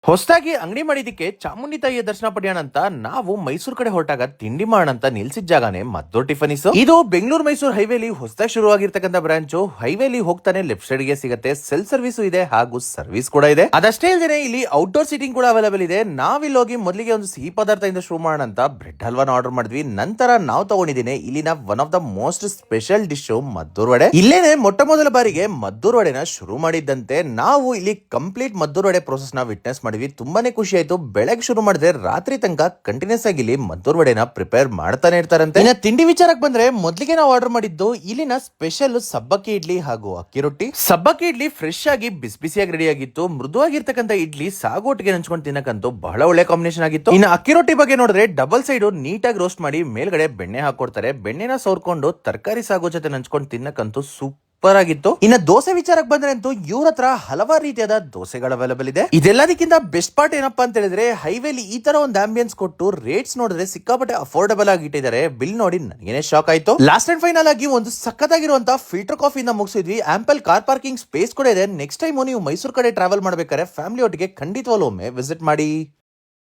ಹೊಸದಾಗಿ ಅಂಗಡಿ ಮಾಡಿದಕ್ಕೆ ಚಾಮುಂಡಿ ತಾಯಿಯ ದರ್ಶನ ಪಡೆಯೋಣ ಅಂತ ನಾವು ಮೈಸೂರು ಕಡೆ ಹೊರಟಾಗ ತಿಂಡಿ ಮಾಡೋಣ ಅಂತ ನಿಲ್ಸಿದ ಜಾಗನೇ ಮದ್ದೂರ್ ಟಿಫನಿಸ್. ಇದು ಬೆಂಗಳೂರು ಮೈಸೂರು ಹೈವೇಲಿ ಹೊಸದಾಗಿ ಶುರುವಾಗಿರ್ತಕ್ಕಂಥ ಬ್ರಾಂಚ್. ಹೈವೇಲಿ ಹೋಗ್ತಾನೆ ಲೆಫ್ಟ್ ಸೈಡ್ ಗೆ ಸಿಗುತ್ತೆ. ಸೆಲ್ಫ್ ಸರ್ವಿಸ್ ಇದೆ ಹಾಗೂ ಸರ್ವಿಸ್ ಕೂಡ ಇದೆ. ಅದಷ್ಟೇ ಇಲ್ಲದೆ ಇಲ್ಲಿ ಔಟ್ಡೋರ್ ಸೀಟಿಂಗ್ ಕೂಡ ಅವೈಲೇಬಲ್ ಇದೆ. ನಾವಿಲ್ಲಿ ಹೋಗಿ ಮೊದಲಿಗೆ ಒಂದು ಸಿಹಿ ಪದಾರ್ಥ ಇಂದ ಶುರು ಮಾಡೋಣ ಅಂತ ಬ್ರೆಡ್ ಹಲ್ವಾನ ಆರ್ಡರ್ ಮಾಡಿದ್ವಿ. ನಂತರ ನಾವು ತಗೊಂಡಿದ್ದೀನಿ ಇಲ್ಲಿನ one of the most special dish Maddur vada. ಇಲ್ಲೇನೆ ಮೊಟ್ಟ ಮೊದಲ ಬಾರಿಗೆ ಮದ್ದೂರ್ ವಡೆನ ಶುರು ಮಾಡಿದ್ದಂತೆ ನಾವು ಇಲ್ಲಿ ಕಂಪ್ಲೀಟ್ ಮದ್ದೂರ್ ವಡೆ ಪ್ರೋಸೆಸ್ ನ ವಿಟ್ನೆಸ್ ಮಾಡಿದ್ವಿ. ತುಂಬಾನೇ ಖುಷಿ ಆಯ್ತು. ಬೆಳಗ್ಗೆ ಶುರು ಮಾಡಿದ್ರೆ ರಾತ್ರಿ ತನಕ ಕಂಟಿನ್ಯೂಸ್ ಆಗಿ ಇಲ್ಲಿ ಮದ್ದೂರ್ ವಡೆನ ಪ್ರಿಪೇರ್ ಮಾಡ್ತಾನೆ ಇರ್ತಾರಂತೆ. ಇನ್ನ ತಿಂಡಿ ವಿಚಾರಕ್ಕೆ ಬಂದ್ರೆ ಮೊದಲಿಗೆ ನಾವು ಆರ್ಡರ್ ಮಾಡಿದ್ದು ಇಲ್ಲಿನ ಸ್ಪೆಷಲ್ ಸಬ್ಬಕ್ಕಿ ಇಡ್ಲಿ ಹಾಗೂ ಅಕ್ಕಿ ರೊಟ್ಟಿ. ಸಬ್ಬಕ್ಕಿ ಇಡ್ಲಿ ಫ್ರೆಶ್ ಆಗಿ ಬಿಸಿ ಬಿಸಿಯಾಗಿ ರೆಡಿ ಆಗಿತ್ತು. ಮೃದುವಾಗಿರ್ತಕ್ಕಂಥ ಇಡ್ಲಿ ಸಾಗೋಟಿಗೆ ನೆಂಚ್ಕೊಂಡು ತಿನ್ನಕಂತೂ ಬಹಳ ಒಳ್ಳೆ ಕಾಂಬಿನೇಷನ್ ಆಗಿತ್ತು. ಇನ್ನು ಅಕ್ಕಿ ರೊಟ್ಟಿ ಬಗ್ಗೆ ನೋಡಿದ್ರೆ ಡಬಲ್ ಸೈಡ್ ನೀಟಾಗಿ ರೋಸ್ಟ್ ಮಾಡಿ ಮೇಲ್ಗಡೆ ಬೆಣ್ಣೆ ಹಾಕೊಡ್ತಾರೆ. ಬೆಣ್ಣೆನ ಸೋರ್ಕೊಂಡು ತರಕಾರಿ ಸಾಗೋ ಜೊತೆ ನೆಂಚ್ಕೊಂಡು ತಿನ್ನಕಂತೂ ಸೂಪರ್ ಆಗಿತ್ತು. ಇನ್ನು ದೋಸೆ ವಿಚಾರಕ್ಕೆ ಬಂದ್ರೆ ಅಂತೂ ಇವ್ರ ಹತ್ರ ಹಲವಾರು ರೀತಿಯಾದ ದೋಸೆಗಳು ಅವೈಲೇಬಲ್ ಇದೆ. ಇದೆಲ್ಲದಕ್ಕಿಂತ ಬೆಸ್ಟ್ ಪಾರ್ಟ್ ಏನಪ್ಪಾ ಅಂತ ಹೇಳಿದ್ರೆ ಹೈವೇಲಿ ಈ ತರ ಒಂದು ಆಂಬಿಯನ್ಸ್ ಕೊಟ್ಟು ರೇಟ್ಸ್ ನೋಡಿದ್ರೆ ಸಿಕ್ಕಾಪಟ್ಟೆ ಅಫೋರ್ಡಬಲ್ ಆಗಿ ಇಟ್ಟಿದ್ದಾರೆ. ಬಿಲ್ ನೋಡಿ ನನಗೇನೆ ಶಾಕ್ ಆಯ್ತು. ಲಾಸ್ಟ್ ಅಂಡ್ ಫೈನಲ್ ಆಗಿ ಒಂದು ಸಕ್ಕತ್ತಾಗಿರುವಂತಹ ಫಿಲ್ಟರ್ ಕಾಫಿಯಿಂದ ಮುಗಿಸಿದ್ವಿ. ಆಂಪಲ್ ಕಾರ್ ಪಾರ್ಕಿಂಗ್ ಸ್ಪೇಸ್ ಕೂಡ ಇದೆ. ನೆಕ್ಸ್ಟ್ ಟೈಮ್ ನೀವು ಮೈಸೂರು ಕಡೆ ಟ್ರಾವೆಲ್ ಮಾಡ್ಬೇಕಾದ್ರೆ ಫ್ಯಾಮಿಲಿ ಒಟ್ಟಿಗೆ ಖಂಡಿತವಾಗ್ಲೂ ಒಮ್ಮೆ ವಿಸಿಟ್ ಮಾಡಿ.